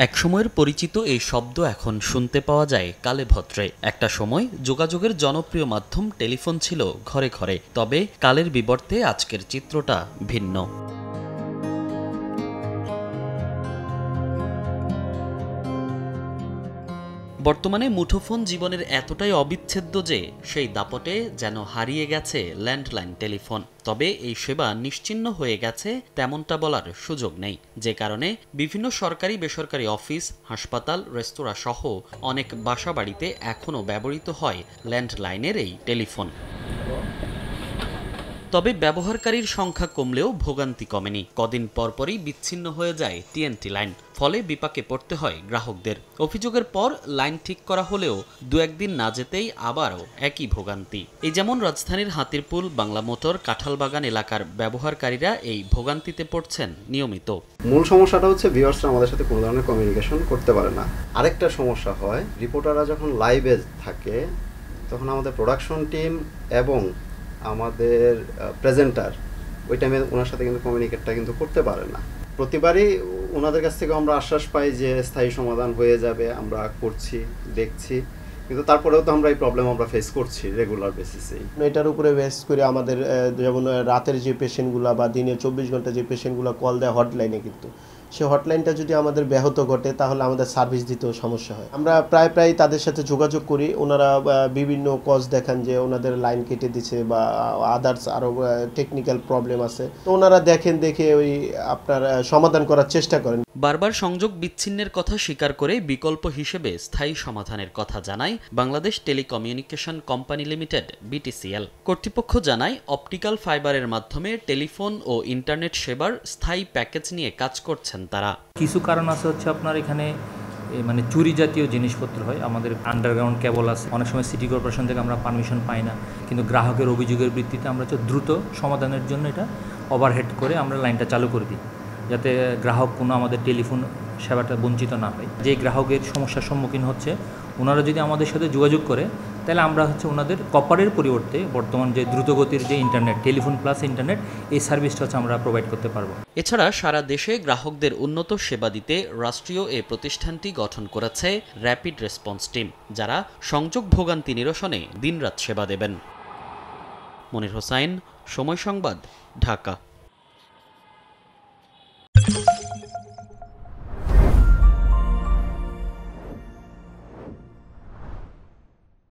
একসময়ের পরিচিত এই শব্দ এখন শুনতে পাওয়া যায় কালে ভদ্রে। একটা সময় যোগাযোগের জনপ্রিয় মাধ্যম টেলিফোন ছিল ঘরে ঘরে, তবে কালের বিবর্তে আজকের চিত্রটা ভিন্ন। বর্তমানে মুঠোফোন জীবনের এতটাই অবিচ্ছেদ্য যে সেই দাপটে যেন হারিয়ে গেছে ল্যান্ডলাইন টেলিফোন। তবে এই সেবা নিশ্চিহ্ন হয়ে গেছে তেমনটা বলার সুযোগ নেই, যে কারণে বিভিন্ন সরকারি বেসরকারি অফিস, হাসপাতাল, রেস্তোরাঁ সহ অনেক বাসাবাড়িতে এখনও ব্যবহৃত হয় ল্যান্ডলাইনের এই টেলিফোন। তবে ব্যবহারকারীর সংখ্যা কমলেও ভোগান্তি কমেনি। কদিন পরপরই বিচ্ছিন্ন হয়ে যায় টিএনটি লাইন, ফলে বিপাকে পড়তে হয় গ্রাহকদের। অভিযোগের পর লাইন ঠিক করা হলেও দু একদিন না যেতেই আবারও একই ভোগান্তি। এই যেমন রাজধানীর হাতিরপুল, বাংলা মোটর, কাঁঠালবাগান এলাকার ব্যবহারকারীরা এই ভোগান্তিতে পড়ছেন নিয়মিত। মূল সমস্যাটা হচ্ছে ভিউয়ার্সরা আমাদের সাথে কোনো ধরনের কমিউনিকেশন করতে পারে না। আরেকটা সমস্যা হয়, রিপোর্টাররা যখন লাইভে থাকে তখন আমাদের প্রোডাকশন টিম এবং আমাদের প্রেজেন্টার ওই টাইমে ওনার সাথে কিন্তু কমিউনিকেটটা কিন্তু করতে পারে না। প্রতিবারই ওনাদের কাছ থেকে আমরা আশ্বাস পাই যে স্থায়ী সমাধান হয়ে যাবে, আমরা করছি, দেখছি, কিন্তু তারপরেও তো আমরা এই প্রবলেম আমরা ফেস করছি রেগুলার বেসিসেই। এটার উপরে বেস করে আমাদের যেমন রাতের যে পেশেন্টগুলো বা দিনে 24 ঘন্টা যে পেশেন্টগুলো কল দেয় হটলাইনে, কিন্তু সেই হটলাইনটা যদি আমাদের ব্যাহত ঘটে তাহলে আমাদের সার্ভিস দিতেও সমস্যা হয়। আমরা প্রায় তাদের সাথে যোগাযোগ করি, ওনারা বিভিন্ন কজ দেখান যে ওনাদের লাইন কেটে দিচ্ছে বা আদার্স আরও টেকনিক্যাল প্রবলেম আছে, তো ওনারা দেখে ওই আপনার সমাধান করার চেষ্টা করেন। বারবার সংযোগ বিচ্ছিন্নের কথা স্বীকার করে বিকল্প হিসেবে স্থায়ী সমাধানের কথা জানায় Bangladesh telecommunication company limited (BTCL). কর্তৃপক্ষ জানায়, অপটিক্যাল ফাইবারের মাধ্যমে টেলিফোন ও ইন্টারনেট সেবার স্থায়ী প্যাকেজ নিয়ে কাজ করছেন তারা। কিছু কারণ আছে হচ্ছে আপনার এখানে মানে চুরি জাতীয় জিনিসপত্র হয়, আমাদের আন্ডারগ্রাউন্ড কেবল আছে, অনেক সময় সিটি কর্পোরেশন থেকে আমরা পারমিশন পাই না, কিন্তু গ্রাহকের অভিযোগের ভিত্তিতে আমরা দ্রুত সমাধানের জন্য এটা ওভারহেড করে আমরা লাইনটা চালু করে দিই, যাতে গ্রাহক কোনো আমাদের টেলিফোন সেবাটা বঞ্চিত না পায়। যে গ্রাহকের সমস্যার সম্মুখীন হচ্ছে, ওনারা যদি আমাদের সাথে যোগাযোগ করে তাহলে আমরা ওনাদের কপারের পরিবর্তে বর্তমান যে দ্রুতগতির যে ইন্টারনেট, টেলিফোন প্লাস ইন্টারনেট, এই সার্ভিসটা আমরা প্রোভাইড করতে পারবো। এছাড়া সারা দেশে গ্রাহকদের উন্নত সেবা দিতে রাষ্ট্রীয় এই প্রতিষ্ঠানটি গঠন করেছে র্যাপিড রেসপন্স টিম, যারা সংযোগ ভোগান্তি নিরসনে দিনরাত সেবা দেবেন। মনির হোসাইন, সময় সংবাদ, ঢাকা।